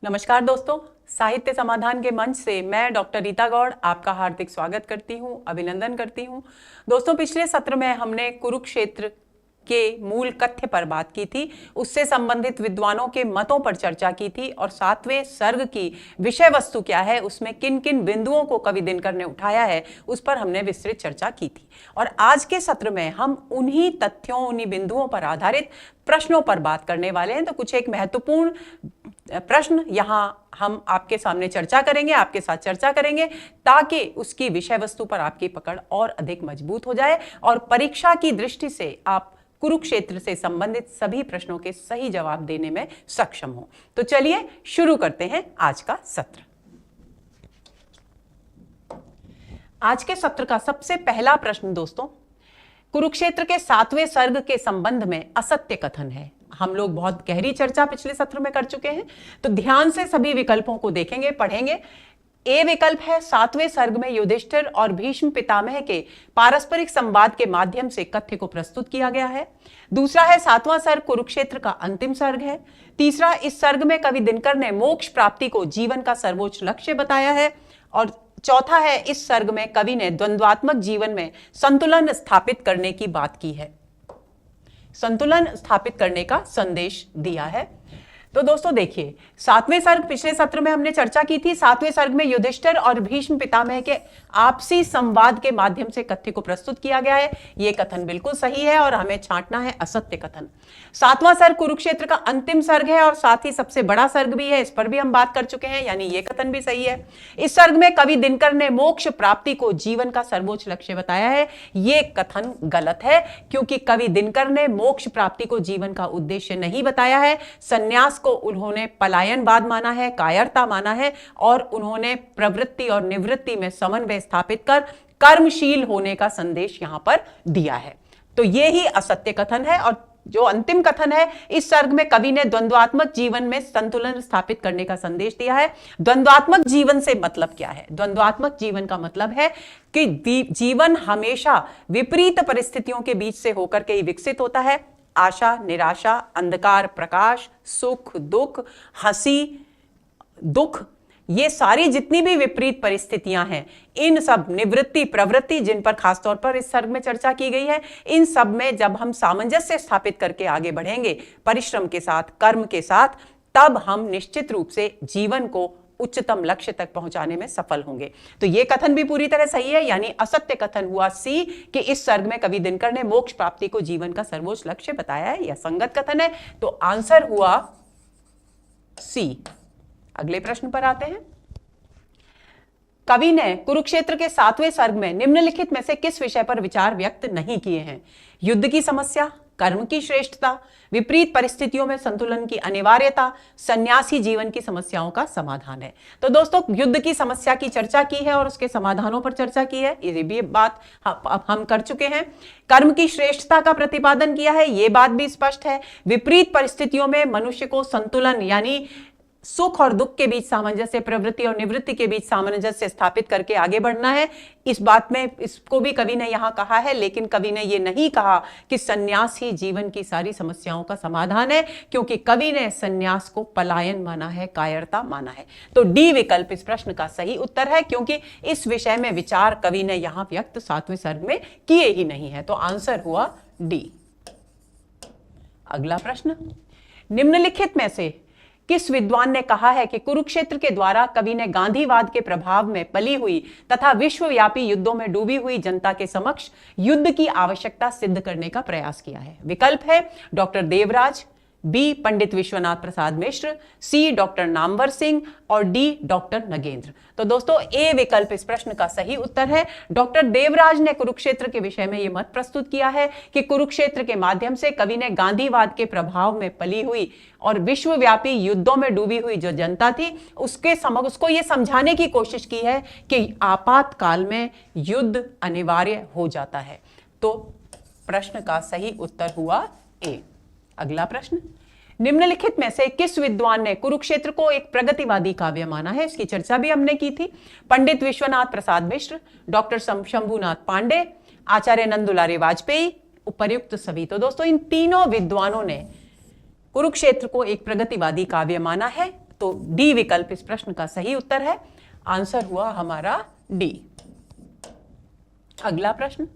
नमस्कार दोस्तों, साहित्य समाधान के मंच से मैं डॉक्टर रीता गौड़ आपका हार्दिक स्वागत करती हूं, अभिनंदन करती हूं। दोस्तों, पिछले सत्र में हमने कुरुक्षेत्र के मूल कथ्य पर बात की थी, उससे संबंधित विद्वानों के मतों पर चर्चा की थी और 7वें सर्ग की विषय वस्तु क्या है, उसमें किन किन बिंदुओं को कवि दिनकर ने उठाया है, उस पर हमने विस्तृत चर्चा की थी। और आज के सत्र में हम उन्हीं तथ्यों, उन्हीं बिंदुओं पर आधारित प्रश्नों पर बात करने वाले हैं। तो कुछ एक महत्वपूर्ण प्रश्न यहां हम आपके सामने चर्चा करेंगे, आपके साथ चर्चा करेंगे, ताकि उसकी विषय वस्तु पर आपकी पकड़ और अधिक मजबूत हो जाए और परीक्षा की दृष्टि से आप कुरुक्षेत्र से संबंधित सभी प्रश्नों के सही जवाब देने में सक्षम हो। तो चलिए शुरू करते हैं आज का सत्र। आज के सत्र का सबसे पहला प्रश्न दोस्तों, कुरुक्षेत्र के 7वें सर्ग के संबंध में असत्य कथन है। हम लोग बहुत गहरी चर्चा पिछले सत्र में कर चुके हैं, तो ध्यान से सभी विकल्पों को देखेंगे, पढ़ेंगे। ए विकल्प है, 7वें सर्ग में युधिष्ठिर और भीष्म पितामह के पारस्परिक संवाद के माध्यम से कथ्य को प्रस्तुत किया गया है। दूसरा है, 7वां सर्ग कुरुक्षेत्र का अंतिम सर्ग है। तीसरा, इस सर्ग में कवि दिनकर ने मोक्ष प्राप्ति को जीवन का सर्वोच्च लक्ष्य बताया है। और चौथा है, इस सर्ग में कवि ने द्वंद्वात्मक जीवन में संतुलन स्थापित करने की बात की है, संतुलन स्थापित करने का संदेश दिया है। तो दोस्तों देखिए, 7वें सर्ग पिछले सत्र में हमने चर्चा की थी। 7वें सर्ग में युधिष्ठिर और भीष्म पितामह के आपसी संवाद के माध्यम से कथ्य को प्रस्तुत किया गया है। यह कथन बिल्कुल सही है और हमें छांटना है असत्य कथन। 7वां सर्ग कुरुक्षेत्र का अंतिम सर्ग है और साथ ही सबसे बड़ा सर्ग भी है, इस पर भी हम बात कर चुके हैं, यानी यह कथन भी सही है। इस सर्ग में कवि दिनकर ने मोक्ष प्राप्ति को जीवन का सर्वोच्च लक्ष्य बताया है। यह कथन गलत है, क्योंकि कवि दिनकर ने मोक्ष प्राप्ति को जीवन का उद्देश्य नहीं बताया है। संन्यास को उन्होंने पलायनवाद माना है, कायरता माना है, और उन्होंने प्रवृत्ति और निवृत्ति में समन्वय स्थापित कर कर्मशील होने का संदेश यहां पर दिया है। तो यह ही असत्य कथन है। और जो अंतिम कथन है, इस सर्ग में कवि ने द्वंद्वात्मक जीवन में संतुलन स्थापित करने का संदेश दिया है। द्वंद्वात्मक जीवन से मतलब क्या है? द्वंद्वात्मक जीवन का मतलब है कि जीवन हमेशा विपरीत परिस्थितियों के बीच से होकर के ही विकसित होता है। आशा, निराशा, अंधकार, प्रकाश, सुख, दुख, हंसी, दुख, ये सारी जितनी भी विपरीत परिस्थितियां हैं, इन सब निवृत्ति, प्रवृत्ति, जिन पर खासतौर पर इस सर्ग में चर्चा की गई है, इन सब में जब हम सामंजस्य स्थापित करके आगे बढ़ेंगे, परिश्रम के साथ, कर्म के साथ, तब हम निश्चित रूप से जीवन को उच्चतम लक्ष्य तक पहुंचाने में सफल होंगे। तो यह कथन भी पूरी तरह सही है, यानी असत्य कथन हुआ सी कि इस सर्ग में कवि दिनकर ने मोक्ष प्राप्ति को जीवन का सर्वोच्च लक्ष्य बताया है। यह संगत कथन है, तो आंसर हुआ सी। अगले प्रश्न पर आते हैं। कवि ने कुरुक्षेत्र के 7वें सर्ग में निम्नलिखित में से किस विषय पर विचार व्यक्त नहीं किए हैं? युद्ध की समस्या, कर्म की श्रेष्ठता, विपरीत परिस्थितियों में संतुलन की अनिवार्यता, सन्यासी जीवन की समस्याओं का समाधान है। तो दोस्तों, युद्ध की समस्या की चर्चा की है और उसके समाधानों पर चर्चा की है, ये भी बात हम कर चुके हैं। कर्म की श्रेष्ठता का प्रतिपादन किया है, ये बात भी स्पष्ट है। विपरीत परिस्थितियों में मनुष्य को संतुलन, यानी सुख और दुख के बीच सामंजस्य, प्रवृत्ति और निवृत्ति के बीच सामंजस्य स्थापित करके आगे बढ़ना है। इस बात में इसको भी कवि ने यहां कहा है, लेकिन कवि ने यह नहीं कहा कि सन्यास ही जीवन की सारी समस्याओं का समाधान है, क्योंकि कवि ने सन्यास को पलायन माना है, कायरता माना है। तो डी विकल्प इस प्रश्न का सही उत्तर है, क्योंकि इस विषय में विचार कवि ने यहां व्यक्त 7वें सर्ग में किए ही नहीं है। तो आंसर हुआ डी। अगला प्रश्न, निम्नलिखित में से किस विद्वान ने कहा है कि कुरुक्षेत्र के द्वारा कवि ने गांधीवाद के प्रभाव में पली हुई तथा विश्वव्यापी युद्धों में डूबी हुई जनता के समक्ष युद्ध की आवश्यकता सिद्ध करने का प्रयास किया है? विकल्प है, डॉक्टर देवराज, बी पंडित विश्वनाथ प्रसाद मिश्र, सी डॉक्टर नामवर सिंह और डी डॉक्टर नगेंद्र। तो दोस्तों, ए विकल्प इस प्रश्न का सही उत्तर है। डॉक्टर देवराज ने कुरुक्षेत्र के विषय में यह मत प्रस्तुत किया है कि कुरुक्षेत्र के माध्यम से कवि ने गांधीवाद के प्रभाव में पली हुई और विश्वव्यापी युद्धों में डूबी हुई जो जनता थी, उसको यह समझाने की कोशिश की है कि आपातकाल में युद्ध अनिवार्य हो जाता है। तो प्रश्न का सही उत्तर हुआ ए। अगला प्रश्न, निम्नलिखित में से किस विद्वान ने कुरुक्षेत्र को एक प्रगतिवादी काव्य माना है? इसकी चर्चा भी हमने की थी। पंडित विश्वनाथ प्रसाद मिश्र, डॉक्टर शंभुनाथ पांडे, आचार्य नंदुलारे वाजपेयी, उपर्युक्त सभी। तो दोस्तों, इन तीनों विद्वानों ने कुरुक्षेत्र को एक प्रगतिवादी काव्य माना है तो डी विकल्प इस प्रश्न का सही उत्तर है। आंसर हुआ हमारा डी। अगला प्रश्न,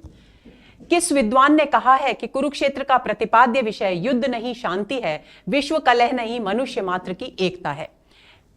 किस विद्वान ने कहा है कि कुरुक्षेत्र का प्रतिपाद्य विषय युद्ध नहीं शांति है, विश्व कलह नहीं मनुष्य मात्र की एकता है?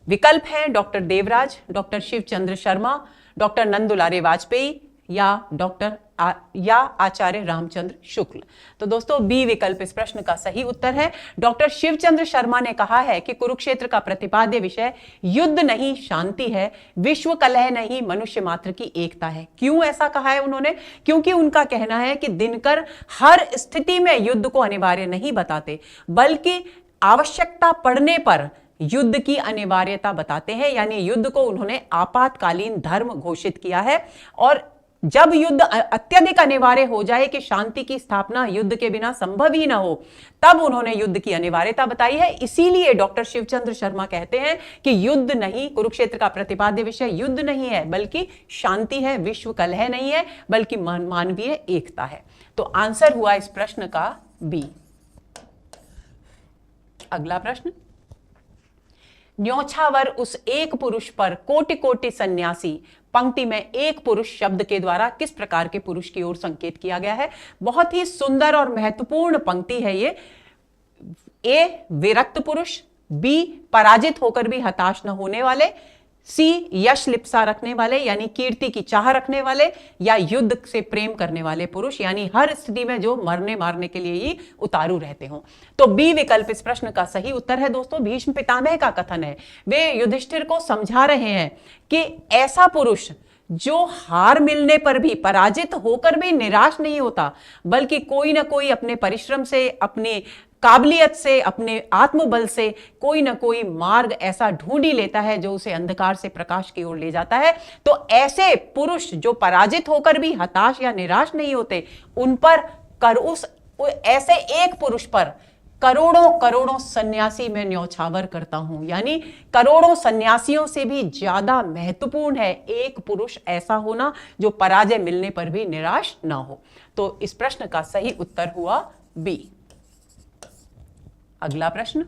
विकल्प हैं doctor Devraj, doctor Shivchandra Sharma, doctor Nanddulare Vajpeyi या आचार्य रामचंद्र शुक्ल। तो दोस्तों बी विकल्प इस प्रश्न का सही उत्तर है। डॉक्टर शिवचंद्र शर्मा ने कहा है कि कुरुक्षेत्र का प्रतिपाद्य विषय युद्ध नहीं शांति है, विश्व कलह नहीं मनुष्य मात्र की एकता है। क्यों ऐसा कहा है उन्होंने? क्योंकि उनका कहना है कि दिनकर हर स्थिति में युद्ध को अनिवार्य नहीं बताते, बल्कि आवश्यकता पड़ने पर युद्ध की अनिवार्यता बताते हैं। यानी युद्ध को उन्होंने आपातकालीन धर्म घोषित किया है, और जब युद्ध अत्यधिक अनिवार्य हो जाए कि शांति की स्थापना युद्ध के बिना संभव ही ना हो, तब उन्होंने युद्ध की अनिवार्यता बताई है। इसीलिए डॉक्टर शिवचंद्र शर्मा कहते हैं कि युद्ध नहीं, कुरुक्षेत्र का प्रतिपाद्य विषय युद्ध नहीं है बल्कि शांति है, विश्व कलह नहीं है बल्कि मानवीय एकता है। तो आंसर हुआ इस प्रश्न का बी। अगला प्रश्न, न्योछावर उस एक पुरुष पर कोटि कोटि सन्यासी, पंक्ति में एक पुरुष शब्द के द्वारा किस प्रकार के पुरुष की ओर संकेत किया गया है? बहुत ही सुंदर और महत्वपूर्ण पंक्ति है ये। ए विरक्त पुरुष, बी पराजित होकर भी हताश न होने वाले, सी यश लिप्सा रखने वाले यानी कीर्ति की चाह रखने वाले, या युद्ध से प्रेम करने वाले पुरुष यानी हर स्थिति में जो मरने मारने के लिए ही उतारू रहते हों। तो बी विकल्प इस प्रश्न का सही उत्तर है। दोस्तों भीष्म पितामह का कथन है, वे युधिष्ठिर को समझा रहे हैं कि ऐसा पुरुष जो हार मिलने पर भी, पराजित होकर भी निराश नहीं होता, बल्कि कोई ना कोई अपने परिश्रम से, अपने काबिलियत से, अपने आत्मबल से कोई ना कोई मार्ग ऐसा ढूंढ ही लेता है जो उसे अंधकार से प्रकाश की ओर ले जाता है। तो ऐसे पुरुष जो पराजित होकर भी हताश या निराश नहीं होते, उन पर ऐसे एक पुरुष पर करोड़ों करोड़ों सन्यासी मैं न्यौछावर करता हूं। यानी करोड़ों सन्यासियों से भी ज्यादा महत्वपूर्ण है एक पुरुष ऐसा होना जो पराजय मिलने पर भी निराश ना हो। तो इस प्रश्न का सही उत्तर हुआ बी। अगला प्रश्न,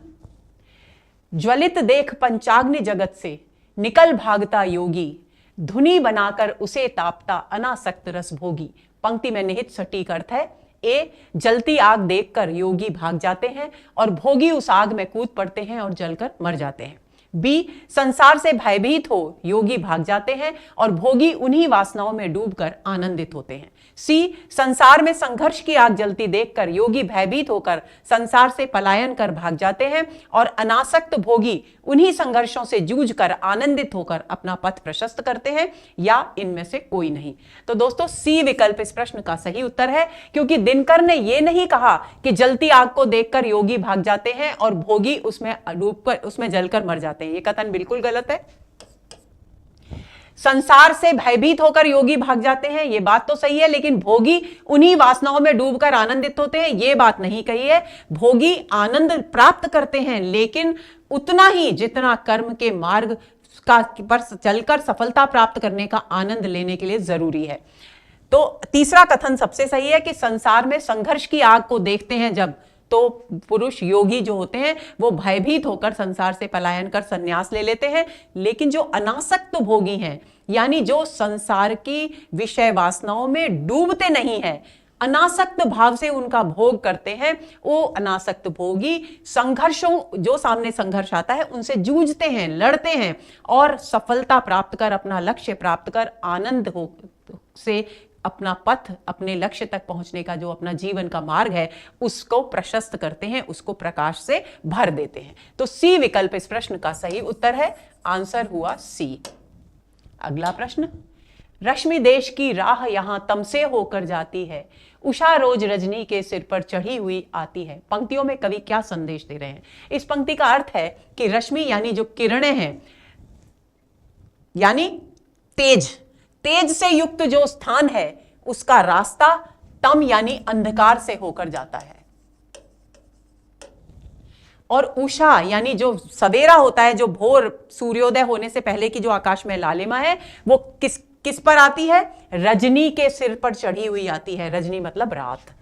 ज्वलित देख पंचाग्नि जगत से निकल भागता योगी, धुनी बनाकर उसे तापता अनासक्त रस भोगी। पंक्ति में निहित सटीक अर्थ है। ए जलती आग देखकर योगी भाग जाते हैं और भोगी उस आग में कूद पड़ते हैं और जलकर मर जाते हैं। बी संसार से भयभीत हो योगी भाग जाते हैं और भोगी उन्हीं वासनाओं में डूबकर आनंदित होते हैं। सी संसार में संघर्ष की आग जलती देखकर योगी भयभीत होकर संसार से पलायन कर भाग जाते हैं और अनासक्त भोगी उन्हीं संघर्षों से जूझकर आनंदित होकर अपना पथ प्रशस्त करते हैं, या इनमें से कोई नहीं। तो दोस्तों सी विकल्प इस प्रश्न का सही उत्तर है, क्योंकि दिनकर ने यह नहीं कहा कि जलती आग को देखकर योगी भाग जाते हैं और भोगी उसमें डूबकर, उसमें जलकर मर जाते हैं। यह कथन बिल्कुल गलत है। संसार से भयभीत होकर योगी भाग जाते हैं, यह बात तो सही है, लेकिन भोगी उन्हीं वासनाओं में डूबकर आनंदित होते हैं, यह बात नहीं कही है। भोगी आनंद प्राप्त करते हैं, लेकिन उतना ही जितना कर्म के मार्ग का पर चलकर सफलता प्राप्त करने का आनंद लेने के लिए जरूरी है। तो तीसरा कथन सबसे सही है कि संसार में संघर्ष की आग को देखते हैं जब, तो पुरुष योगी जो होते हैं वो भयभीत होकर संसार से पलायन कर संन्यास ले लेते हैं। लेकिन जो अनासक्त भोगी हैं, यानी जो संसार की विषय वासनाओं में डूबते नहीं हैं, अनासक्त भाव से उनका भोग करते हैं, वो अनासक्त भोगी संघर्षों, जो सामने संघर्ष आता है उनसे जूझते हैं, लड़ते हैं और सफलता प्राप्त कर, अपना लक्ष्य प्राप्त कर, आनंद हो से अपना पथ, अपने लक्ष्य तक पहुंचने का जो अपना जीवन का मार्ग है उसको प्रशस्त करते हैं, उसको प्रकाश से भर देते हैं। तो सी विकल्प इस प्रश्न का सही उत्तर है। आंसर हुआ सी। अगला प्रश्न, रश्मि देश की राह यहां तमसे होकर जाती है, उषा रोज रजनी के सिर पर चढ़ी हुई आती है। पंक्तियों में कवि क्या संदेश दे रहे हैं? इस पंक्ति का अर्थ है कि रश्मि यानी जो किरणें हैं, यानी तेज, तेज से युक्त जो स्थान है उसका रास्ता तम यानी अंधकार से होकर जाता है, और उषा यानी जो सवेरा होता है, जो भोर सूर्योदय होने से पहले की जो आकाश में लालिमा है, वो किस पर आती है? रजनी के सिर पर चढ़ी हुई आती है। रजनी मतलब रात।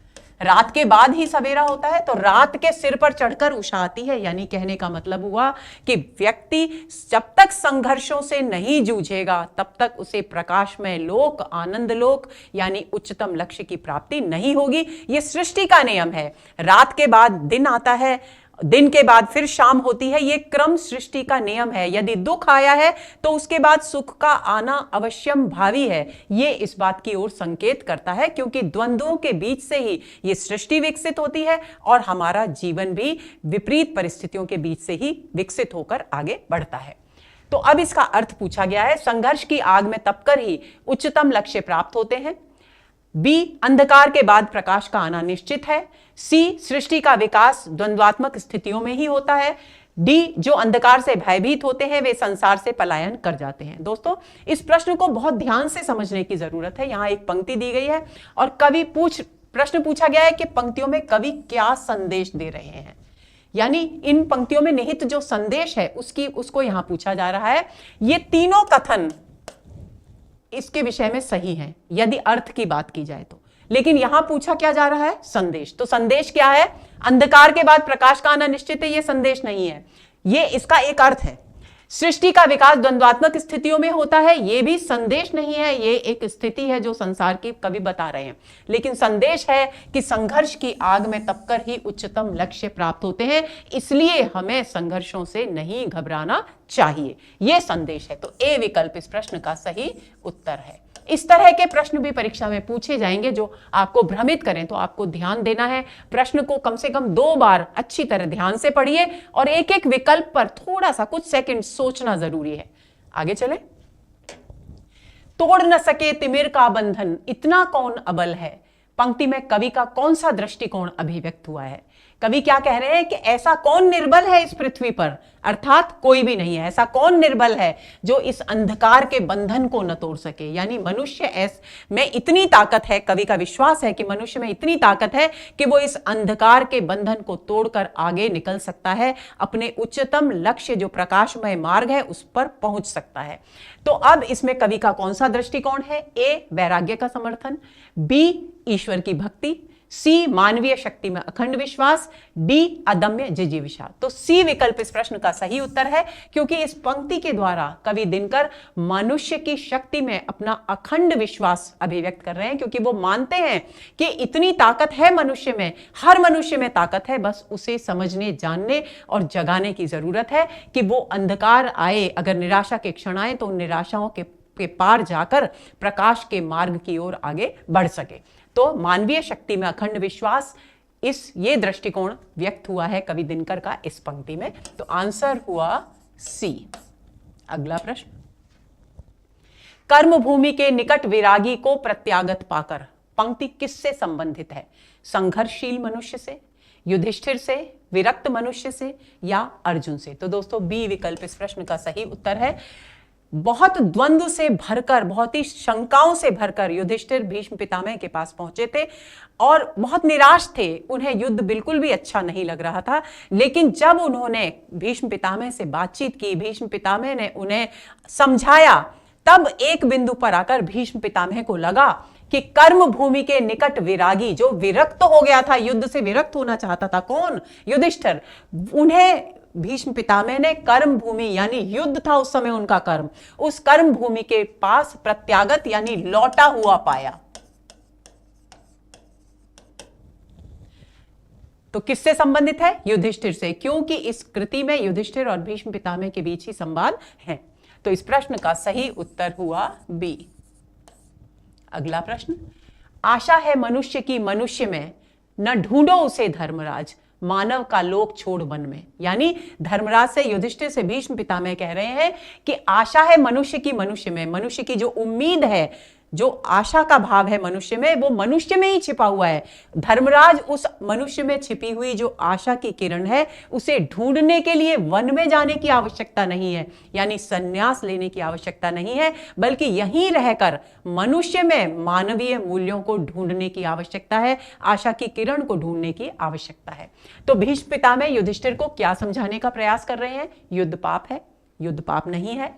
रात के बाद ही सवेरा होता है, तो रात के सिर पर चढ़कर उषा आती है। यानी कहने का मतलब हुआ कि व्यक्ति जब तक संघर्षों से नहीं जूझेगा तब तक उसे प्रकाशमय लोक, आनंद लोक यानी उच्चतम लक्ष्य की प्राप्ति नहीं होगी। यह सृष्टि का नियम है। रात के बाद दिन आता है, दिन के बाद फिर शाम होती है। यह क्रम सृष्टि का नियम है। यदि दुख आया है तो उसके बाद सुख का आना अवश्यम भावी है। यह इस बात की ओर संकेत करता है, क्योंकि द्वंद्वों के बीच से ही यह सृष्टि विकसित होती है और हमारा जीवन भी विपरीत परिस्थितियों के बीच से ही विकसित होकर आगे बढ़ता है। तो अब इसका अर्थ पूछा गया है, संघर्ष की आग में तपकर ही उच्चतम लक्ष्य प्राप्त होते हैं। बी, अंधकार के बाद प्रकाश का आना निश्चित है। सी, सृष्टि का विकास द्वंद्वात्मक स्थितियों में ही होता है। डी, जो अंधकार से भयभीत होते हैं वे संसार से पलायन कर जाते हैं। दोस्तों, इस प्रश्न को बहुत ध्यान से समझने की जरूरत है। यहां एक पंक्ति दी गई है और प्रश्न पूछा गया है कि पंक्तियों में कवि क्या संदेश दे रहे हैं, यानी इन पंक्तियों में निहित जो संदेश है उसको यहां पूछा जा रहा है। ये तीनों कथन इसके विषय में सही हैं यदि अर्थ की बात की जाए तो, लेकिन यहां पूछा क्या जा रहा है, संदेश। तो संदेश क्या है? अंधकार के बाद प्रकाश का आना निश्चित है, यह संदेश नहीं है, यह इसका एक अर्थ है। सृष्टि का विकास द्वंद्वात्मक स्थितियों में होता है, यह भी संदेश नहीं है, यह एक स्थिति है जो संसार की कवि बता रहे हैं। लेकिन संदेश है कि संघर्ष की आग में तपकर ही उच्चतम लक्ष्य प्राप्त होते हैं, इसलिए हमें संघर्षों से नहीं घबराना चाहिए, यह संदेश है। तो ए विकल्प इस प्रश्न का सही उत्तर है। इस तरह के प्रश्न भी परीक्षा में पूछे जाएंगे जो आपको भ्रमित करें, तो आपको ध्यान देना है, प्रश्न को कम से कम 2 बार अच्छी तरह ध्यान से पढ़िए और एक एक विकल्प पर थोड़ा सा कुछ सेकंड सोचना जरूरी है। आगे चले। तोड़ न सके तिमिर का बंधन, इतना कौन अबल है। पंक्ति में कवि का कौन सा दृष्टिकोण अभिव्यक्त हुआ है? कवि क्या कह रहे हैं कि ऐसा कौन निर्बल है इस पृथ्वी पर, अर्थात कोई भी नहीं है। ऐसा कौन निर्बल है जो इस अंधकार के बंधन को न तोड़ सके, यानी मनुष्य में इतनी ताकत है, कवि का विश्वास है कि मनुष्य में इतनी ताकत है कि वो इस अंधकार के बंधन को तोड़कर आगे निकल सकता है, अपने उच्चतम लक्ष्य जो प्रकाशमय मार्ग है उस पर पहुंच सकता है। तो अब इसमें कवि का कौन सा दृष्टिकोण है? ए, वैराग्य का समर्थन। बी, ईश्वर की भक्ति। सी, मानवीय शक्ति में अखंड विश्वास। डी, अदम्य जिजीविषा। तो सी विकल्प इस प्रश्न का सही उत्तर है, क्योंकि इस पंक्ति के द्वारा कवि दिनकर मनुष्य की शक्ति में अपना अखंड विश्वास अभिव्यक्त कर रहे हैं, क्योंकि वो मानते हैं कि इतनी ताकत है मनुष्य में, हर मनुष्य में ताकत है, बस उसे समझने, जानने और जगाने की जरूरत है कि वो अंधकार आए, अगर निराशा के क्षण आए तो उन निराशाओं के पार जाकर प्रकाश के मार्ग की ओर आगे बढ़ सके। तो मानवीय शक्ति में अखंड विश्वास, ये दृष्टिकोण व्यक्त हुआ है कवि दिनकर का इस पंक्ति में। तो आंसर हुआ सी। अगला प्रश्न, कर्मभूमि के निकट विरागी को प्रत्यागत पाकर, पंक्ति किससे संबंधित है? संघर्षशील मनुष्य से, युधिष्ठिर से, विरक्त मनुष्य से या अर्जुन से? तो दोस्तों बी विकल्प इस प्रश्न का सही उत्तर है। बहुत द्वंद्व से भरकर, बहुत ही शंकाओं से भरकर युधिष्ठिर भीष्म पितामह के पास पहुंचे थे और बहुत निराश थे। उन्हें युद्ध बिल्कुल भी अच्छा नहीं लग रहा था, लेकिन जब उन्होंने भीष्म पितामह से बातचीत की, भीष्म पितामह ने उन्हें समझाया, तब एक बिंदु पर आकर भीष्म पितामह को लगा कि कर्म भूमि के निकट विरागी, जो विरक्त हो गया था, युद्ध से विरक्त होना चाहता था, कौन? युधिष्ठिर। उन्हें भीष्म पितामह ने कर्म भूमि, यानी युद्ध था उस समय उनका कर्म, उस कर्म भूमि के पास प्रत्यागत यानी लौटा हुआ पाया। तो किससे संबंधित है? युधिष्ठिर से, क्योंकि इस कृति में युधिष्ठिर और भीष्म पितामह के बीच ही संवाद है। तो इस प्रश्न का सही उत्तर हुआ बी। अगला प्रश्न, आशा है मनुष्य की मनुष्य में, न ढूंढो उसे धर्मराज, मानव का लोक छोड़ वन में। यानी धर्मराज से, युधिष्ठिर से भीष्म पितामह कह रहे हैं कि आशा है मनुष्य की मनुष्य में, मनुष्य की जो उम्मीद है, जो आशा का भाव है मनुष्य में, वो मनुष्य में ही छिपा हुआ है। धर्मराज उस मनुष्य में छिपी हुई जो आशा की किरण है, उसे ढूंढने के लिए वन में जाने की आवश्यकता नहीं है, यानी संन्यास लेने की आवश्यकता नहीं है, बल्कि यहीं रहकर मनुष्य में मानवीय मूल्यों को ढूंढने की आवश्यकता है, आशा की किरण को ढूंढने की आवश्यकता है। तो भीष्म पितामह युधिष्ठिर को क्या समझाने का प्रयास कर रहे हैं? युद्ध पाप है, युद्ध पाप नहीं है,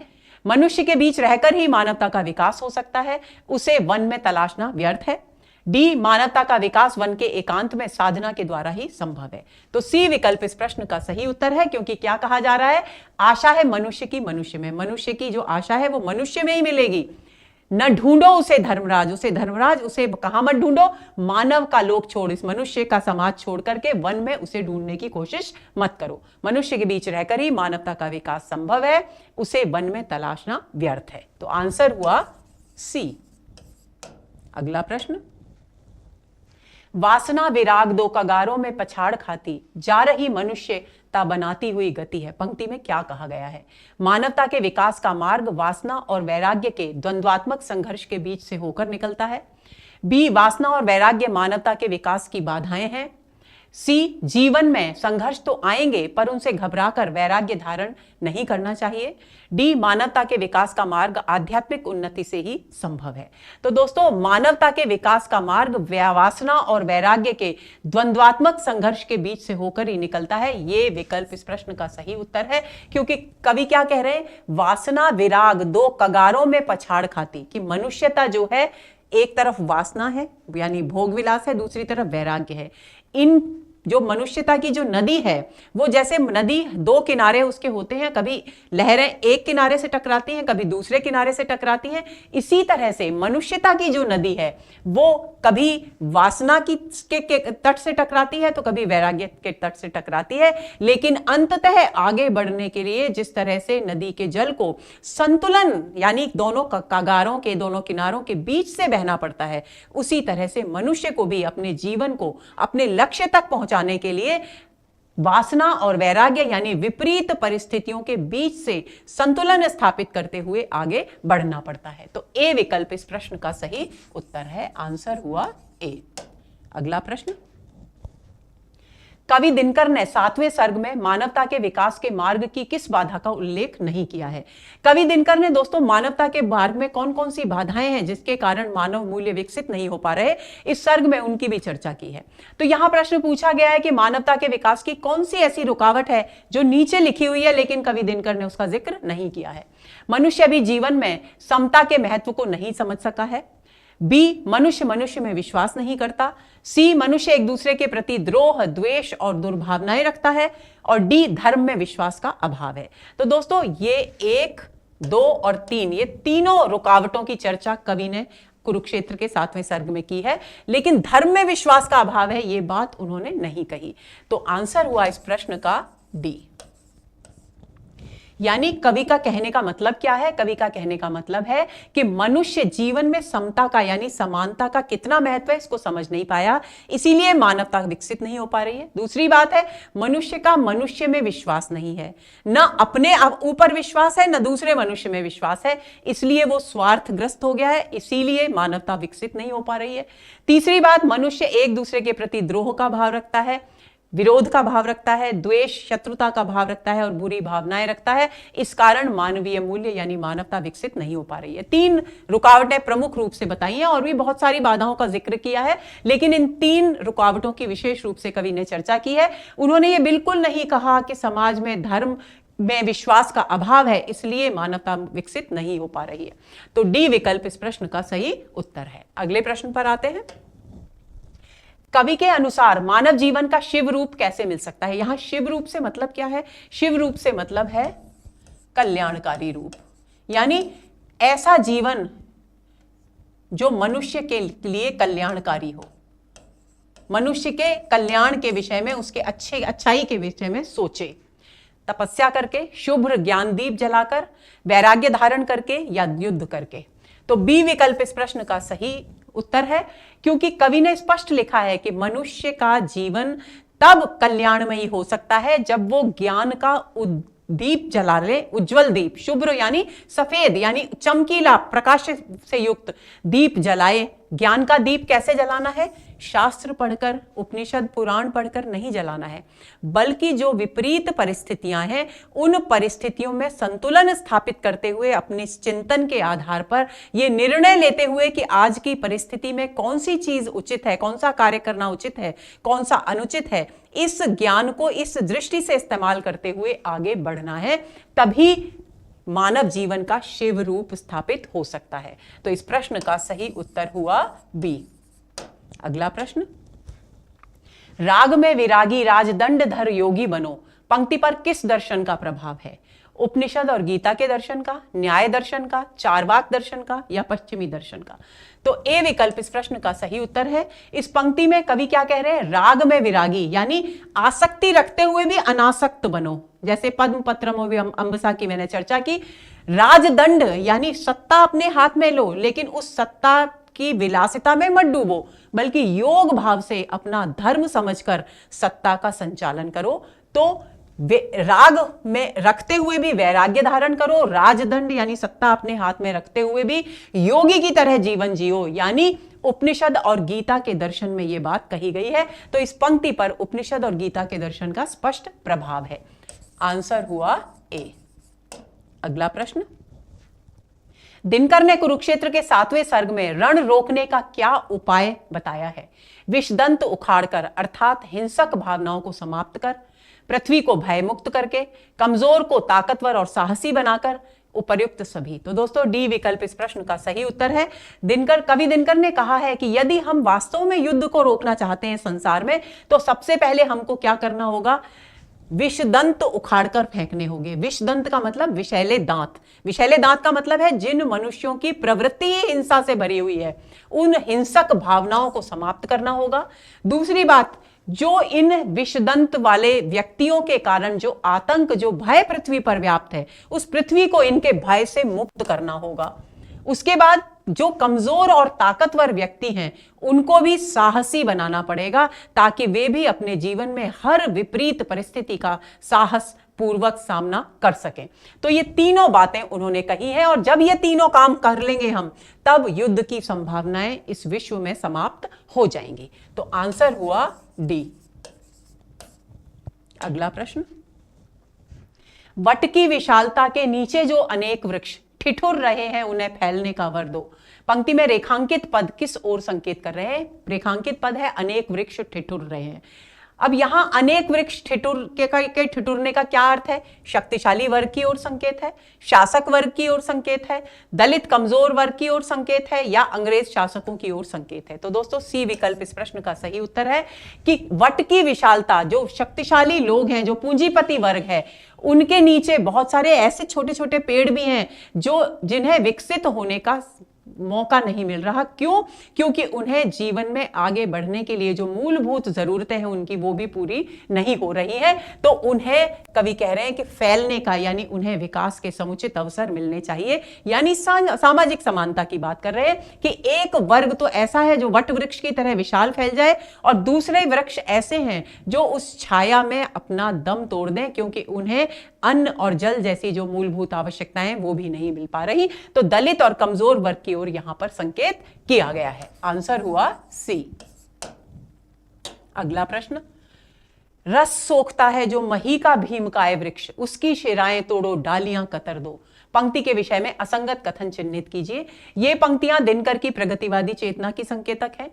मनुष्य के बीच रहकर ही मानवता का विकास हो सकता है, उसे वन में तलाशना व्यर्थ है। डी, मानवता का विकास वन के एकांत में साधना के द्वारा ही संभव है। तो सी विकल्प इस प्रश्न का सही उत्तर है, क्योंकि क्या कहा जा रहा है, आशा है मनुष्य की मनुष्य में, मनुष्य की जो आशा है वो मनुष्य में ही मिलेगी। न ढूंढो उसे धर्मराज, उसे कहां मत ढूंढो, मानव का लोक छोड़, इस मनुष्य का समाज छोड़ करके वन में उसे ढूंढने की कोशिश मत करो। मनुष्य के बीच रहकर ही मानवता का विकास संभव है, उसे वन में तलाशना व्यर्थ है। तो आंसर हुआ सी। अगला प्रश्न, वासना विराग दो कगारों में पछाड़ खाती, जा रही मनुष्यता बनाती हुई गति है। पंक्ति में क्या कहा गया है? मानवता के विकास का मार्ग वासना और वैराग्य के द्वंद्वात्मक संघर्ष के बीच से होकर निकलता है। बी, वासना और वैराग्य मानवता के विकास की बाधाएं हैं। सी, जीवन में संघर्ष तो आएंगे पर उनसे घबराकर वैराग्य धारण नहीं करना चाहिए। डी, मानवता के विकास का मार्ग आध्यात्मिक उन्नति से ही संभव है। तो दोस्तों, मानवता के विकास का मार्ग वासना और वैराग्य के द्वंद्वात्मक संघर्ष के बीच से होकर ही निकलता है। ये विकल्प इस प्रश्न का सही उत्तर है, क्योंकि कवि क्या कह रहे हैं, वासना विराग दो कगारों में पछाड़ खाती, कि मनुष्यता जो है एक तरफ वासना है यानी भोग विलास है, दूसरी तरफ वैराग्य है। इन जो मनुष्यता की जो नदी है वो जैसे नदी दो किनारे उसके होते हैं, कभी लहरें एक किनारे से टकराती हैं, कभी दूसरे किनारे से टकराती हैं। इसी तरह से मनुष्यता की जो नदी है वो कभी वासना के तट से टकराती है तो कभी वैराग्य के तट से टकराती है, लेकिन अंततः आगे बढ़ने के लिए जिस तरह से नदी के जल को संतुलन यानी दोनों कगारों के दोनों किनारों के बीच से बहना पड़ता है, उसी तरह से मनुष्य को भी अपने जीवन को अपने लक्ष्य तक पहुंचाने के लिए वासना और वैराग्य यानी विपरीत परिस्थितियों के बीच से संतुलन स्थापित करते हुए आगे बढ़ना पड़ता है। तो ए विकल्प इस प्रश्न का सही उत्तर है। आंसर हुआ ए। अगला प्रश्न, कवि दिनकर ने 7वें सर्ग में मानवता के विकास के मार्ग की किस बाधा का उल्लेख नहीं किया है? कवि दिनकर ने दोस्तों मानवता के मार्ग में कौन कौन सी बाधाएं हैं जिसके कारण मानव मूल्य विकसित नहीं हो पा रहे, इस सर्ग में उनकी भी चर्चा की है। तो यहां प्रश्न पूछा गया है कि मानवता के विकास की कौन सी ऐसी रुकावट है जो नीचे लिखी हुई है लेकिन कवि दिनकर ने उसका जिक्र नहीं किया है। मनुष्य भी जीवन में समता के महत्व को नहीं समझ सका है। बी, मनुष्य में विश्वास नहीं करता। सी, मनुष्य एक दूसरे के प्रति द्रोह, द्वेष और दुर्भावनाएं रखता है। और डी, धर्म में विश्वास का अभाव है। तो दोस्तों ये 1, 2 और 3 ये तीनों रुकावटों की चर्चा कवि ने कुरुक्षेत्र के 7वें सर्ग में की है, लेकिन धर्म में विश्वास का अभाव है ये बात उन्होंने नहीं कही। तो आंसर हुआ इस प्रश्न का डी। यानी कवि का कहने का मतलब क्या है? कवि का कहने का मतलब है कि मनुष्य जीवन में समता का यानी समानता का कितना महत्व है इसको समझ नहीं पाया, इसीलिए मानवता विकसित नहीं हो पा रही है। दूसरी बात है, मनुष्य का मनुष्य में विश्वास नहीं है, न अपने ऊपर विश्वास है न दूसरे मनुष्य में विश्वास है, इसलिए वो स्वार्थग्रस्त हो गया है, इसीलिए मानवता विकसित नहीं हो पा रही है। तीसरी बात, मनुष्य एक दूसरे के प्रति द्रोह का भाव रखता है, विरोध का भाव रखता है, द्वेष शत्रुता का भाव रखता है और बुरी भावनाएं रखता है। इस कारण मानवीय मूल्य यानी मानवता विकसित नहीं हो पा रही है। 3 रुकावटें प्रमुख रूप से बताई हैं और भी बहुत सारी बाधाओं का जिक्र किया है, लेकिन इन 3 रुकावटों की विशेष रूप से कवि ने चर्चा की है। उन्होंने ये बिल्कुल नहीं कहा कि समाज में धर्म में विश्वास का अभाव है इसलिए मानवता विकसित नहीं हो पा रही है। तो डी विकल्प इस प्रश्न का सही उत्तर है। अगले प्रश्न पर आते हैं। कवि के अनुसार मानव जीवन का शिव रूप कैसे मिल सकता है? यहां शिव रूप से मतलब क्या है? शिव रूप से मतलब है कल्याणकारी रूप, यानी ऐसा जीवन जो मनुष्य के लिए कल्याणकारी हो, मनुष्य के कल्याण के विषय में, उसके अच्छाई के विषय में सोचे, तपस्या करके, शुभ्र ज्ञान दीप जलाकर, वैराग्य धारण करके या युद्ध करके। तो बी विकल्प इस प्रश्न का सही उत्तर है, क्योंकि कवि ने स्पष्ट लिखा है कि मनुष्य का जीवन तब कल्याणमयी हो सकता है जब वो ज्ञान का दीप जला ले, उज्जवल दीप, शुभ्र यानी सफेद यानी चमकीला प्रकाश से युक्त दीप जलाए। ज्ञान का दीप कैसे जलाना है? शास्त्र पढ़कर, उपनिषद पुराण पढ़कर नहीं जलाना है, बल्कि जो विपरीत परिस्थितियां हैं उन परिस्थितियों में संतुलन स्थापित करते हुए अपने चिंतन के आधार पर यह निर्णय लेते हुए कि आज की परिस्थिति में कौन सी चीज उचित है, कौन सा कार्य करना उचित है, कौन सा अनुचित है, इस ज्ञान को इस दृष्टि से इस्तेमाल करते हुए आगे बढ़ना है, तभी मानव जीवन का शिव रूप स्थापित हो सकता है। तो इस प्रश्न का सही उत्तर हुआ बी। अगला प्रश्न, राग में विरागी राजदंड धर योगी बनो पंक्ति पर किस दर्शन का प्रभाव है? उपनिषद और गीता के दर्शन का, न्याय दर्शन का, चारवाक दर्शन का या पश्चिमी दर्शन का? तो ए विकल्प इस प्रश्न का सही उत्तर है। इस पंक्ति में कवि क्या कह रहे हैं? राग में विरागी यानी आसक्ति रखते हुए भी अनासक्त बनो, जैसे पद्म पत्रम अंबसा की मैंने चर्चा की। राजदंड यानी सत्ता अपने हाथ में लो, लेकिन उस सत्ता की विलासिता में मत डूबो, बल्कि योग भाव से अपना धर्म समझकर सत्ता का संचालन करो। तो राग में रखते हुए भी वैराग्य धारण करो, राजदंड यानी सत्ता अपने हाथ में रखते हुए भी योगी की तरह जीवन जियो, यानी उपनिषद और गीता के दर्शन में यह बात कही गई है। तो इस पंक्ति पर उपनिषद और गीता के दर्शन का स्पष्ट प्रभाव है। आंसर हुआ ए। अगला प्रश्न, दिनकर ने कुरुक्षेत्र के 7वें सर्ग में रण रोकने का क्या उपाय बताया है? विषदंत उखाड़कर अर्थात हिंसक भावनाओं को समाप्त कर, पृथ्वी को भय मुक्त करके, कमजोर को ताकतवर और साहसी बनाकर, उपर्युक्त सभी। तो दोस्तों डी विकल्प इस प्रश्न का सही उत्तर है। कवि दिनकर ने कहा है कि यदि हम वास्तव में युद्ध को रोकना चाहते हैं संसार में, तो सबसे पहले हमको क्या करना होगा? विषदंत उखाड़कर फेंकने होंगे। विषदंत का मतलब विषैले दांत। विषैले दांत का मतलब है जिन मनुष्यों की प्रवृत्ति ही हिंसा से भरी हुई है, उन हिंसक भावनाओं को समाप्त करना होगा। दूसरी बात, जो इन विषदंत वाले व्यक्तियों के कारण जो आतंक, जो भय पृथ्वी पर व्याप्त है, उस पृथ्वी को इनके भय से मुक्त करना होगा। उसके बाद जो कमजोर और ताकतवर व्यक्ति हैं, उनको भी साहसी बनाना पड़ेगा, ताकि वे भी अपने जीवन में हर विपरीत परिस्थिति का साहस पूर्वक सामना कर सकें। तो ये तीनों बातें उन्होंने कही हैं, और जब ये तीनों काम कर लेंगे हम, तब युद्ध की संभावनाएं इस विश्व में समाप्त हो जाएंगी। तो आंसर हुआ डी। अगला प्रश्न, वट की विशालता के नीचे जो अनेक वृक्ष ठिठुर रहे हैं, उन्हें फैलने का वर दो। पंक्ति में रेखांकित पद किस ओर संकेत कर रहे हैं? रेखांकित पद है अनेक वृक्ष ठिठुर रहे हैं। अब यहां अनेक वृक्ष के ठिठुरने का क्या अर्थ है? शक्तिशाली वर्ग की ओर संकेत है, शासक वर्ग की ओर संकेत है, दलित कमजोर वर्ग की ओर संकेत है, या अंग्रेज शासकों की ओर संकेत है? तो दोस्तों सी विकल्प इस प्रश्न का सही उत्तर है कि वट की विशालता, जो शक्तिशाली लोग हैं, जो पूंजीपति वर्ग है, उनके नीचे बहुत सारे ऐसे छोटे छोटे पेड़ भी हैं जिन्हें विकसित होने का मौका नहीं मिल रहा। क्यों? क्योंकि उन्हें जीवन में आगे बढ़ने के लिए जो मूलभूत जरूरतें हैं उनकी वो भी पूरी नहीं हो रही है। तो उन्हें कवि कह रहे हैं कि फैलने का, यानी उन्हें विकास के समुचित अवसर मिलने चाहिए, यानी सामाजिक समानता की बात कर रहे हैं कि एक वर्ग तो ऐसा है जो वट वृक्ष की तरह विशाल फैल जाए, और दूसरे वृक्ष ऐसे हैं जो उस छाया में अपना दम तोड़ दें, क्योंकि उन्हें अन्न और जल जैसी जो मूलभूत आवश्यकताएं वो भी नहीं मिल पा रही। तो दलित और कमजोर वर्ग की ओर यहां पर संकेत किया गया है। आंसर हुआ सी। अगला प्रश्न, रस सोखता है जो मही का भीमकाय वृक्ष, उसकी शिराएं तोड़ो डालियां कतर दो। पंक्ति के विषय में असंगत कथन चिन्हित कीजिए। ये पंक्तियां दिनकर की प्रगतिवादी चेतना की संकेतक है।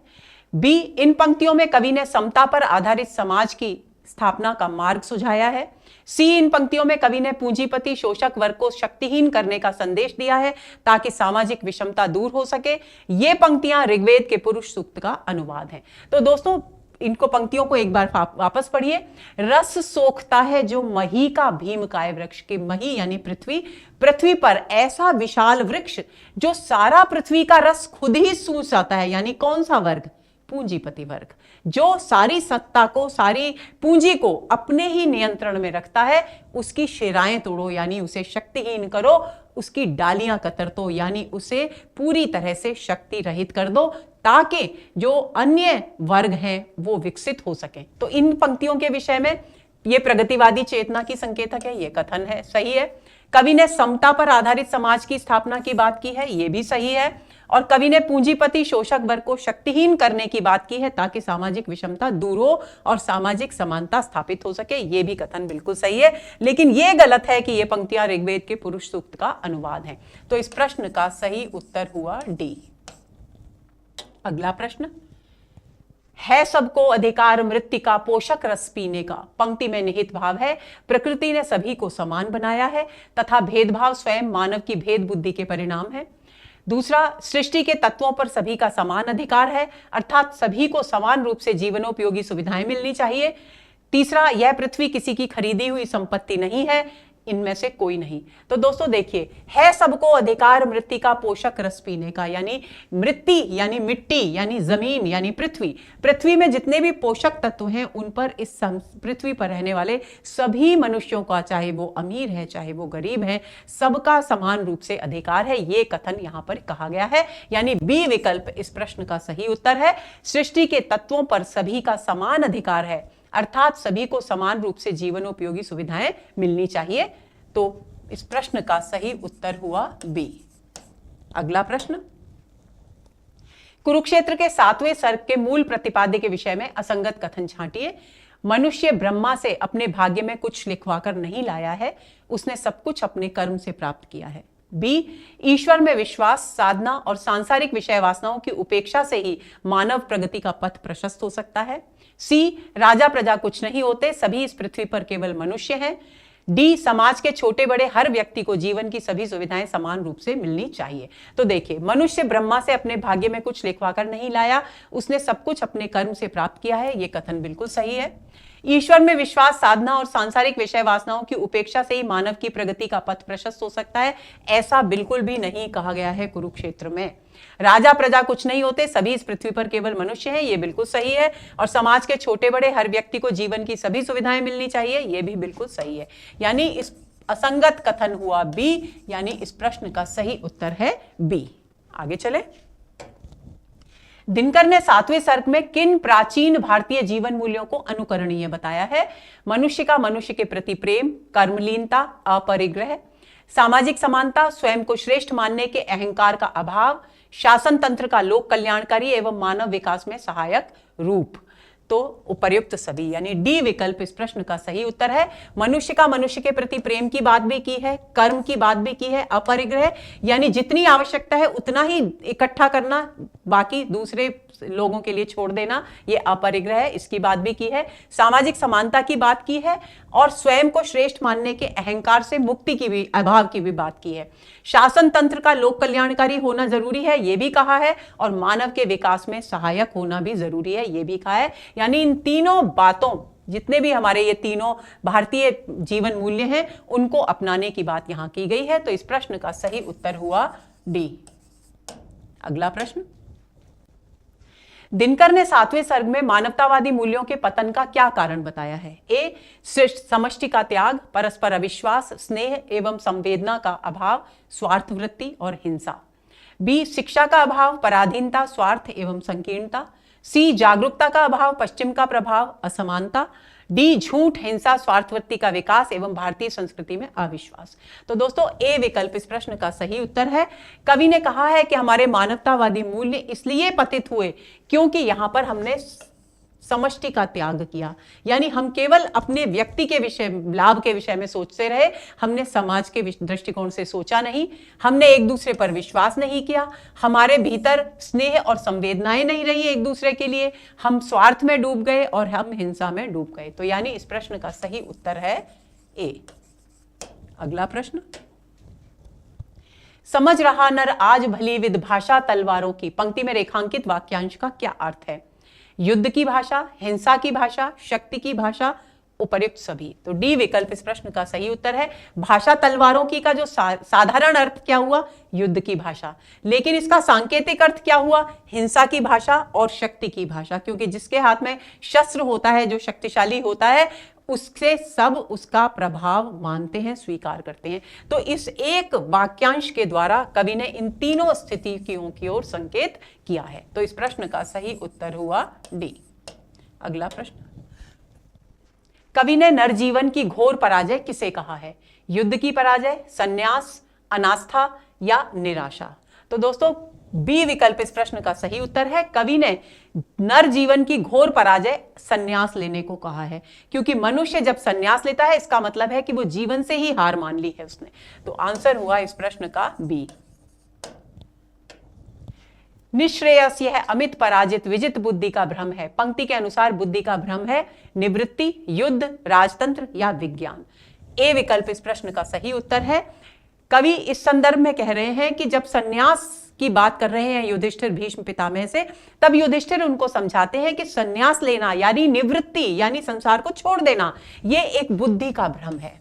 बी, इन पंक्तियों में कवि ने समता पर आधारित समाज की स्थापना का मार्ग सुझाया है। सी, इन पंक्तियों में कवि ने पूंजीपति शोषक वर्ग को शक्तिहीन करने का संदेश दिया है ताकि सामाजिक विषमता दूर हो सके। ये पंक्तियां ऋग्वेद के पुरुष सूक्त का अनुवाद हैं। तो दोस्तों इनको पंक्तियों को एक बार वापस पढ़िए। रस सोखता है जो मही का भीमकाय वृक्ष, के मही यानी पृथ्वी पर ऐसा विशाल वृक्ष जो सारा पृथ्वी का रस खुद ही सूस जाता है, यानी कौन सा वर्ग? पूंजीपति वर्ग, जो सारी सत्ता को, सारी पूंजी को अपने ही नियंत्रण में रखता है। उसकी शिराएं तोड़ो, यानी उसे शक्तिहीन करो, उसकी डालियां कतर दो, यानी उसे पूरी तरह से शक्ति रहित कर दो, ताकि जो अन्य वर्ग हैं वो विकसित हो सके। तो इन पंक्तियों के विषय में ये प्रगतिवादी चेतना की संकेतक है, ये कथन है, सही है। कवि ने समता पर आधारित समाज की स्थापना की बात की है, ये भी सही है। और कवि ने पूंजीपति शोषक वर्ग को शक्तिहीन करने की बात की है ताकि सामाजिक विषमता दूर हो और सामाजिक समानता स्थापित हो सके, ये भी कथन बिल्कुल सही है। लेकिन ये गलत है कि ये पंक्तियां ऋग्वेद के पुरुष सूक्त का अनुवाद हैं। तो इस प्रश्न का सही उत्तर हुआ डी। अगला प्रश्न, है सबको अधिकार मृत्यु का पोषक रस पीने का। पंक्ति में निहित भाव है प्रकृति ने सभी को समान बनाया है तथा भेदभाव स्वयं मानव की भेद बुद्धि के परिणाम है। दूसरा, सृष्टि के तत्वों पर सभी का समान अधिकार है, अर्थात सभी को समान रूप से जीवनोपयोगी सुविधाएं मिलनी चाहिए। तीसरा, यह पृथ्वी किसी की खरीदी हुई संपत्ति नहीं है, इनमें से कोई नहीं। तो दोस्तों देखिए, है सबको अधिकार मृत्तिका पोषक रस पीने का, यानी मृत्ति यानी मिट्टी यानी जमीन यानी पृथ्वी में जितने भी पोषक तत्व हैं उन पर, इस पृथ्वी पर रहने वाले सभी मनुष्यों का, चाहे वो अमीर है चाहे वो गरीब है, सबका समान रूप से अधिकार है, ये कथन यहां पर कहा गया है। यानी बी विकल्प इस प्रश्न का सही उत्तर है। सृष्टि के तत्वों पर सभी का समान अधिकार है, अर्थात सभी को समान रूप से जीवनोपयोगी सुविधाएं मिलनी चाहिए। तो इस प्रश्न का सही उत्तर हुआ बी। अगला प्रश्न, कुरुक्षेत्र के 7वें सर्ग के मूल प्रतिपाद्य के विषय में असंगत कथन छांटिए। मनुष्य ब्रह्मा से अपने भाग्य में कुछ लिखवाकर नहीं लाया है, उसने सब कुछ अपने कर्म से प्राप्त किया है। बी, ईश्वर में विश्वास, साधना और सांसारिक विषय वासनाओं की उपेक्षा से ही मानव प्रगति का पथ प्रशस्त हो सकता है। सी, राजा प्रजा कुछ नहीं होते, सभी इस पृथ्वी पर केवल मनुष्य हैं। डी, समाज के छोटे बड़े हर व्यक्ति को जीवन की सभी सुविधाएं समान रूप से मिलनी चाहिए। तो देखिए, मनुष्य ब्रह्मा से अपने भाग्य में कुछ लिखवाकर नहीं लाया, उसने सब कुछ अपने कर्म से प्राप्त किया है, यह कथन बिल्कुल सही है। ईश्वर में विश्वास, साधना और सांसारिक विषय वासनाओं की उपेक्षा से ही मानव की प्रगति का पथ प्रशस्त हो सकता है, ऐसा बिल्कुल भी नहीं कहा गया है कुरुक्षेत्र में। राजा प्रजा कुछ नहीं होते, सभी इस पृथ्वी पर केवल मनुष्य हैं, ये बिल्कुल सही है। और समाज के छोटे बड़े हर व्यक्ति को जीवन की सभी सुविधाएं मिलनी चाहिए, ये भी बिल्कुल सही है। यानी इस असंगत कथन हुआ बी, यानी इस प्रश्न का सही उत्तर है बी। आगे चले। दिनकर ने 7वें सर्ग में किन प्राचीन भारतीय जीवन मूल्यों को अनुकरणीय बताया है? मनुष्य का मनुष्य के प्रति प्रेम, कर्मलीनता, अपरिग्रह, सामाजिक समानता, स्वयं को श्रेष्ठ मानने के अहंकार का अभाव, शासन तंत्र का लोक कल्याणकारी एवं मानव विकास में सहायक रूप। तो उपर्युक्त सभी, यानी डी विकल्प इस प्रश्न का सही उत्तर है। मनुष्य का मनुष्य के प्रति प्रेम की बात भी की है, कर्म की बात भी की है, अपरिग्रह यानी जितनी आवश्यकता है उतना ही इकट्ठा करना, बाकी दूसरे लोगों के लिए छोड़ देना, ये अपरिग्रह है, इसकी बात भी की है। सामाजिक समानता की बात की है और स्वयं को श्रेष्ठ मानने के अहंकार से मुक्ति की भी, अभाव की भी बात की है। शासन तंत्र का लोक कल्याणकारी होना जरूरी है, यह भी कहा है, और मानव के विकास में सहायक होना भी जरूरी है, यह भी कहा है। यानी इन तीनों बातों, जितने भी हमारे ये तीनों भारतीय जीवन मूल्य हैं, उनको अपनाने की बात यहां की गई है। तो इस प्रश्न का सही उत्तर हुआ डी। अगला प्रश्न, दिनकर ने 7वें सर्ग में मानवतावादी मूल्यों के पतन का क्या कारण बताया है? ए, समष्टि का त्याग, परस्पर अविश्वास, स्नेह एवं संवेदना का अभाव, स्वार्थ वृत्ति और हिंसा। बी, शिक्षा का अभाव, पराधीनता, स्वार्थ एवं संकीर्णता। सी, जागरूकता का अभाव, पश्चिम का प्रभाव, असमानता। डी, झूठ, हिंसा, स्वार्थवृत्ति का विकास एवं भारतीय संस्कृति में अविश्वास। तो दोस्तों ए विकल्प इस प्रश्न का सही उत्तर है। कवि ने कहा है कि हमारे मानवतावादी मूल्य इसलिए पतित हुए क्योंकि यहां पर हमने समष्टि का त्याग किया, यानी हम केवल अपने व्यक्ति के विषय, लाभ के विषय में सोचते रहे, हमने समाज के दृष्टिकोण से सोचा नहीं, हमने एक दूसरे पर विश्वास नहीं किया, हमारे भीतर स्नेह और संवेदनाएं नहीं रही एक दूसरे के लिए, हम स्वार्थ में डूब गए और हम हिंसा में डूब गए। तो यानी इस प्रश्न का सही उत्तर है ए। अगला प्रश्न, समझ रहा नर आज भली विद भाषा तलवारों की, पंक्ति में रेखांकित वाक्यांश का क्या अर्थ है? युद्ध की भाषा, हिंसा की भाषा, शक्ति की भाषा, उपर्युक्त सभी। तो डी विकल्प इस प्रश्न का सही उत्तर है। भाषा तलवारों की का जो साधारण अर्थ क्या हुआ? युद्ध की भाषा, लेकिन इसका सांकेतिक अर्थ क्या हुआ? हिंसा की भाषा और शक्ति की भाषा, क्योंकि जिसके हाथ में शस्त्र होता है, जो शक्तिशाली होता है, उससे सब उसका प्रभाव मानते हैं, स्वीकार करते हैं। तो इस एक वाक्यांश के द्वारा कवि ने इन तीनों स्थितियों की ओर संकेत किया है। तो इस प्रश्न का सही उत्तर हुआ डी। अगला प्रश्न, कवि ने नरजीवन की घोर पराजय किसे कहा है? युद्ध की पराजय, संन्यास, अनास्था या निराशा। तो दोस्तों बी विकल्प इस प्रश्न का सही उत्तर है। कवि ने नर जीवन की घोर पराजय संन्यास लेने को कहा है, क्योंकि मनुष्य जब संन्यास लेता है इसका मतलब है कि वो जीवन से ही हार मान ली है उसने। तो आंसर हुआ इस प्रश्न का बी। निश्रेयस यह अमित पराजित विजित बुद्धि का भ्रम है, पंक्ति के अनुसार बुद्धि का भ्रम है निवृत्ति, युद्ध, राजतंत्र या विज्ञान। ए विकल्प इस प्रश्न का सही उत्तर है। कवि इस संदर्भ में कह रहे हैं कि जब संन्यास की बात कर रहे हैं युधिष्ठिर भीष्म पितामह से, तब युधिष्ठिर उनको समझाते हैं कि संन्यास लेना यानी निवृत्ति यानी संसार को छोड़ देना, ये एक बुद्धि का भ्रम है।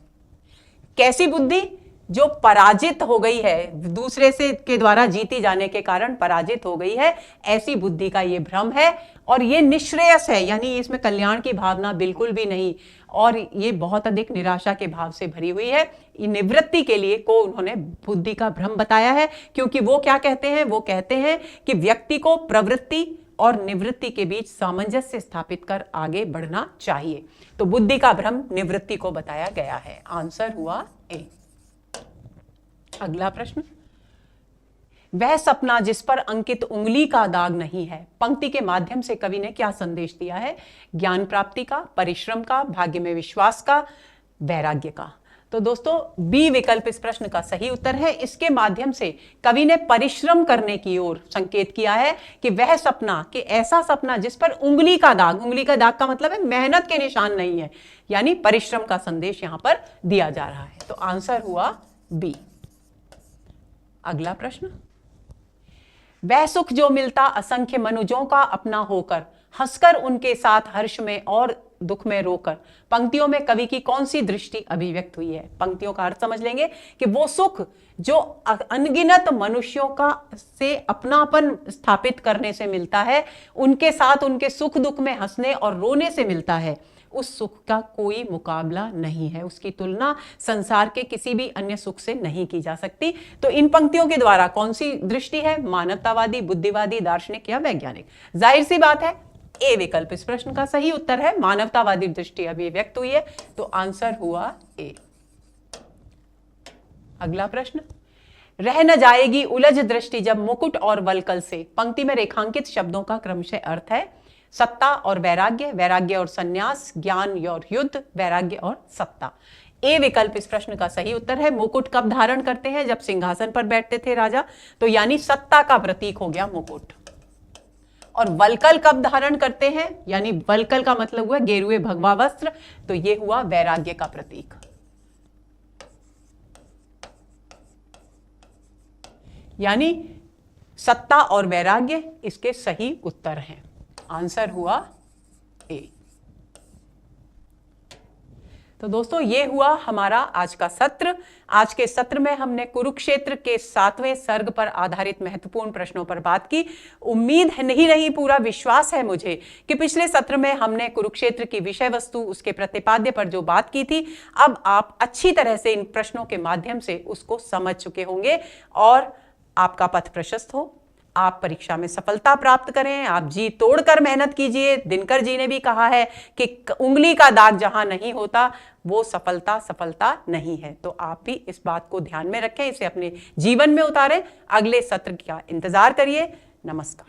कैसी बुद्धि? जो पराजित हो गई है, दूसरे से के द्वारा जीती जाने के कारण पराजित हो गई है, ऐसी बुद्धि का ये भ्रम है और ये निश्रेयस है, यानी इसमें कल्याण की भावना बिल्कुल भी नहीं, और ये बहुत अधिक निराशा के भाव से भरी हुई है। निवृत्ति के लिए को उन्होंने बुद्धि का भ्रम बताया है, क्योंकि वो क्या कहते हैं? वो कहते हैं कि व्यक्ति को प्रवृत्ति और निवृत्ति के बीच सामंजस्य स्थापित कर आगे बढ़ना चाहिए। तो बुद्धि का भ्रम निवृत्ति को बताया गया है। आंसर हुआ ए। अगला प्रश्न, वह सपना जिस पर अंकित उंगली का दाग नहीं है, पंक्ति के माध्यम से कवि ने क्या संदेश दिया है? ज्ञान प्राप्ति का, परिश्रम का, भाग्य में विश्वास का, वैराग्य का। तो दोस्तों बी विकल्प इस प्रश्न का सही उत्तर है। इसके माध्यम से कवि ने परिश्रम करने की ओर संकेत किया है कि वह सपना, कि ऐसा सपना जिस पर उंगली का दाग का मतलब है मेहनत के निशान नहीं है, यानी परिश्रम का संदेश यहां पर दिया जा रहा है। तो आंसर हुआ बी। अगला प्रश्न, वह सुख जो मिलता असंख्य मनुजों का अपना होकर, हंसकर उनके साथ हर्ष में और दुख में रोकर, पंक्तियों में कवि की कौन सी दृष्टि अभिव्यक्त हुई है? पंक्तियों का अर्थ समझ लेंगे कि वो सुख जो अनगिनत मनुष्यों का से अपनापन स्थापित करने से मिलता है, उनके साथ उनके सुख दुख में हंसने और रोने से मिलता है, उस सुख का कोई मुकाबला नहीं है, उसकी तुलना संसार के किसी भी अन्य सुख से नहीं की जा सकती। तो इन पंक्तियों के द्वारा कौन सी दृष्टि है? मानवतावादी, बुद्धिवादी, दार्शनिक या वैज्ञानिक? जाहिर सी बात है ए विकल्प इस प्रश्न का सही उत्तर है, मानवतावादी दृष्टि अभिव्यक्त हुई है। तो आंसर हुआ ए। अगला प्रश्न, रह न जाएगी उलझ दृष्टि जब मुकुट और वलकल से, पंक्ति में रेखांकित शब्दों का क्रमशः अर्थ है सत्ता और वैराग्य, वैराग्य और संन्यास, ज्ञान और युद्ध, वैराग्य और सत्ता। ए विकल्प इस प्रश्न का सही उत्तर है। मुकुट कब धारण करते हैं? जब सिंहासन पर बैठते थे राजा, तो यानी सत्ता का प्रतीक हो गया मुकुट। और वलकल कब धारण करते हैं? यानी वलकल का मतलब हुआ गेरुए भगवा वस्त्र, तो ये हुआ वैराग्य का प्रतीक। यानी सत्ता और वैराग्य इसके सही उत्तर हैं। आंसर हुआ ए। तो दोस्तों ये हुआ हमारा आज का सत्र। आज के सत्र में हमने कुरुक्षेत्र के 7वें सर्ग पर आधारित महत्वपूर्ण प्रश्नों पर बात की। उम्मीद है नहीं पूरा विश्वास है मुझे कि पिछले सत्र में हमने कुरुक्षेत्र की विषय वस्तु, उसके प्रतिपाद्य पर जो बात की थी, अब आप अच्छी तरह से इन प्रश्नों के माध्यम से उसको समझ चुके होंगे और आपका पथ प्रशस्त हो, आप परीक्षा में सफलता प्राप्त करें। आप जी तोड़कर मेहनत कीजिए। दिनकर जी ने भी कहा है कि उंगली का दाग जहां नहीं होता वो सफलता नहीं है। तो आप भी इस बात को ध्यान में रखें, इसे अपने जीवन में उतारें। अगले सत्र का इंतजार करिए। नमस्कार।